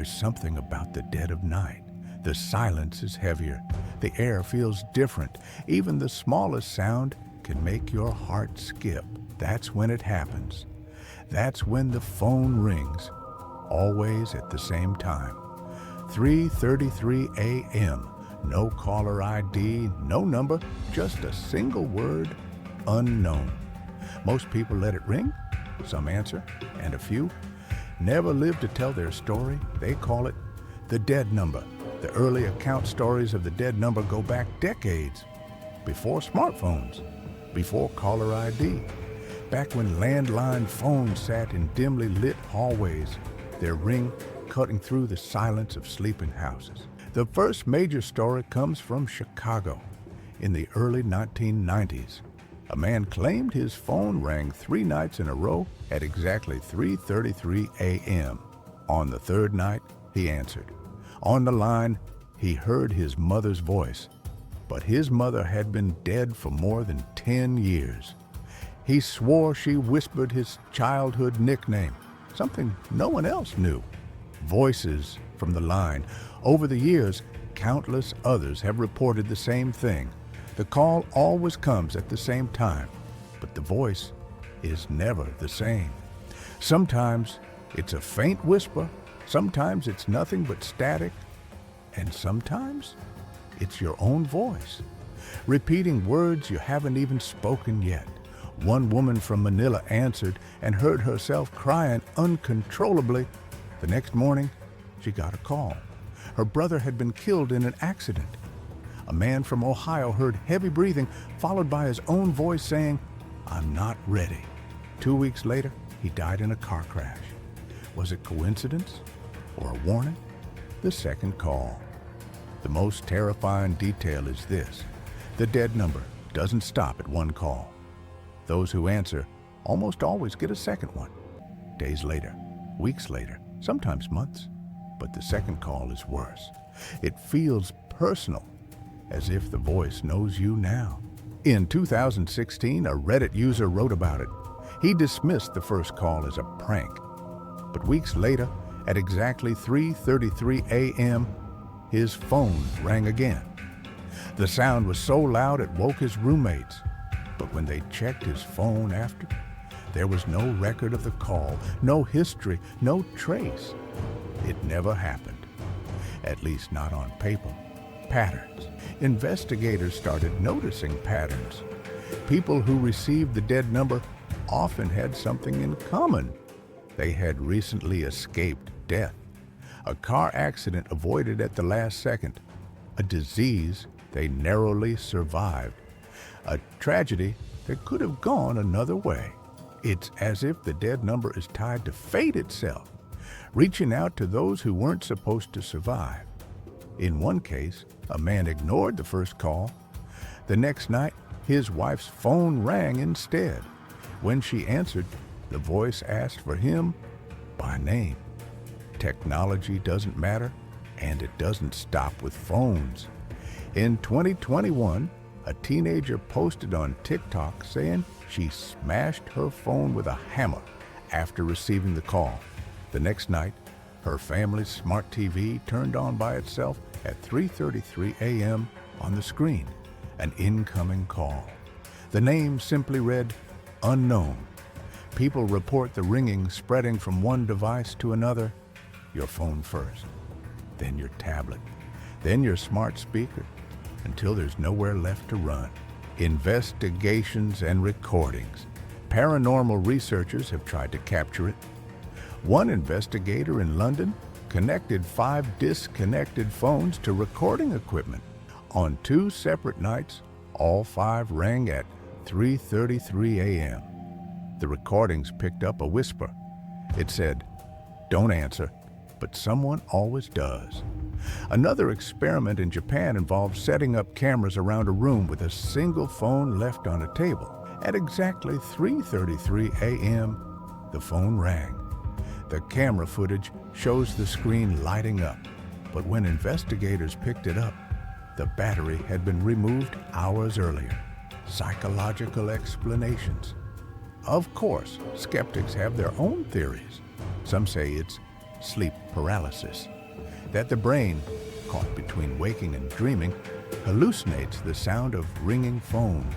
There's something about the dead of night. The silence is heavier. The air feels different. Even the smallest sound can make your heart skip. That's when it happens. That's when the phone rings, always at the same time. 3:33 a.m. No caller ID, no number, just a single word, unknown. Most people let it ring, some answer, and a few never live to tell their story. They call it the dead number. The early account stories of the dead number go back decades, before smartphones, before caller ID, back when landline phones sat in dimly lit hallways, their ring cutting through the silence of sleeping houses. The first major story comes from Chicago in the early 1990s. A man claimed his phone rang 3 nights in a row at exactly 3:33 a.m. On the third night, he answered. On the line, he heard his mother's voice, but his mother had been dead for more than 10 years. He swore she whispered his childhood nickname, something no one else knew. Voices from the line. Over the years, countless others have reported the same thing. The call always comes at the same time, but the voice is never the same. Sometimes it's a faint whisper, sometimes it's nothing but static, and sometimes it's your own voice, repeating words you haven't even spoken yet. One woman from Manila answered and heard herself crying uncontrollably. The next morning, she got a call. Her brother had been killed in an accident. A man from Ohio heard heavy breathing, followed by his own voice saying, "I'm not ready." 2 weeks later, he died in a car crash. Was it coincidence or a warning? The second call. The most terrifying detail is this: the dead number doesn't stop at one call. Those who answer almost always get a second one. Days later, weeks later, sometimes months. But the second call is worse. It feels personal, as if the voice knows you now. In 2016, a Reddit user wrote about it. He dismissed the first call as a prank. But weeks later, at exactly 3:33 a.m., his phone rang again. The sound was so loud it woke his roommates. But when they checked his phone after, there was no record of the call, no history, no trace. It never happened, at least not on paper. Patterns. Investigators started noticing patterns. People who received the dead number often had something in common. They had recently escaped death, a car accident avoided at the last second, a disease they narrowly survived, a tragedy that could have gone another way. It's as if the dead number is tied to fate itself, reaching out to those who weren't supposed to survive. In one case, a man ignored the first call. The next night, his wife's phone rang instead. When she answered, the voice asked for him by name. Technology doesn't matter, and it doesn't stop with phones. In 2021, a teenager posted on TikTok saying she smashed her phone with a hammer after receiving the call. The next night, her family's smart TV turned on by itself at 3:33 a.m. on the screen, an incoming call. The name simply read, "Unknown." People report the ringing spreading from one device to another. Your phone first, then your tablet, then your smart speaker, until there's nowhere left to run. Investigations and recordings. Paranormal researchers have tried to capture it. One investigator in London connected 5 disconnected phones to recording equipment. On 2 separate nights, all 5 rang at 3:33 a.m. The recordings picked up a whisper. It said, "Don't answer," but someone always does. Another experiment in Japan involved setting up cameras around a room with a single phone left on a table. At exactly 3:33 a.m., the phone rang. The camera footage shows the screen lighting up, but when investigators picked it up, the battery had been removed hours earlier. Psychological explanations. Of course, skeptics have their own theories. Some say it's sleep paralysis, that the brain, caught between waking and dreaming, hallucinates the sound of ringing phones.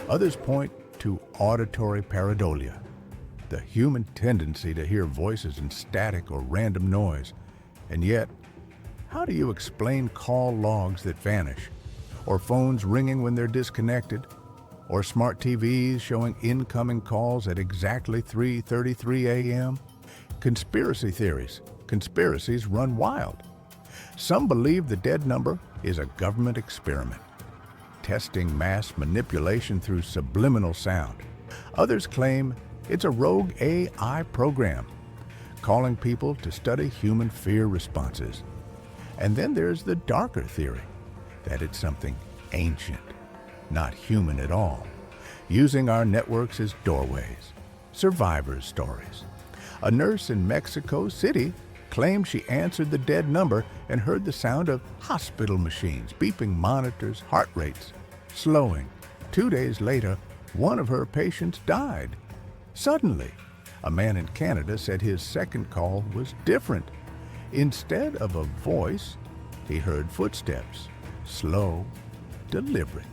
Others point to auditory pareidolia, the human tendency to hear voices in static or random noise. And yet, how do you explain call logs that vanish, or phones ringing when they're disconnected, or smart TVs showing incoming calls at exactly 3:33 a.m.? Conspiracy theories. Conspiracies run wild. Some believe the dead number is a government experiment, testing mass manipulation through subliminal sound. Others claim it's a rogue AI program, calling people to study human fear responses. And then there's the darker theory, that it's something ancient, not human at all, using our networks as doorways. Survivors' stories. A nurse in Mexico City claimed she answered the dead number and heard the sound of hospital machines, beeping monitors, heart rates slowing. 2 days later, one of her patients died. Suddenly, a man in Canada said his second call was different. Instead of a voice, he heard footsteps, slow, deliberate,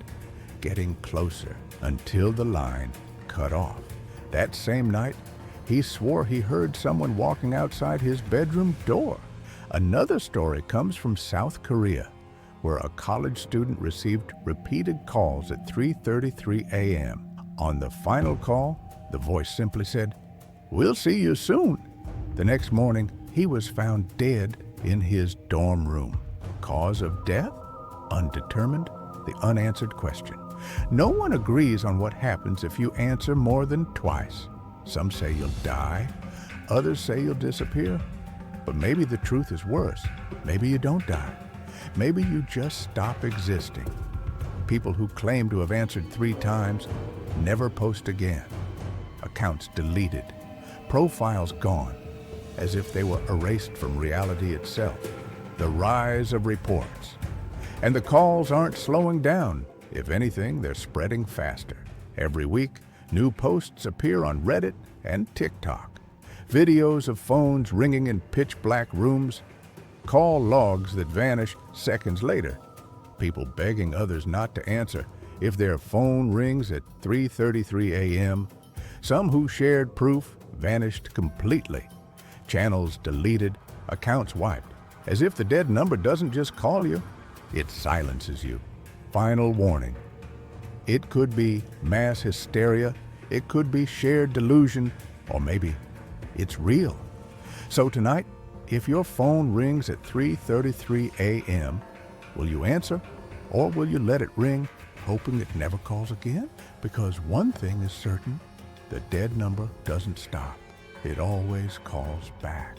getting closer until the line cut off. That same night, he swore he heard someone walking outside his bedroom door. Another story comes from South Korea, where a college student received repeated calls at 3:33 a.m. On the final call, the voice simply said, "We'll see you soon." The next morning, he was found dead in his dorm room. Cause of death? Undetermined, the unanswered question. No one agrees on what happens if you answer more than twice. Some say you'll die, others say you'll disappear. But maybe the truth is worse. Maybe you don't die. Maybe you just stop existing. People who claim to have answered 3 times never post again. Accounts deleted, profiles gone, as if they were erased from reality itself. The rise of reports. And the calls aren't slowing down. If anything, they're spreading faster. Every week, new posts appear on Reddit and TikTok. Videos of phones ringing in pitch-black rooms, call logs that vanish seconds later, people begging others not to answer if their phone rings at 3:33 a.m. Some who shared proof vanished completely. Channels deleted, accounts wiped. As if the dead number doesn't just call you, it silences you. Final warning. It could be mass hysteria, it could be shared delusion, or maybe it's real. So tonight, if your phone rings at 3:33 a.m., will you answer, or will you let it ring, hoping it never calls again? Because one thing is certain, the dead number doesn't stop. It always calls back.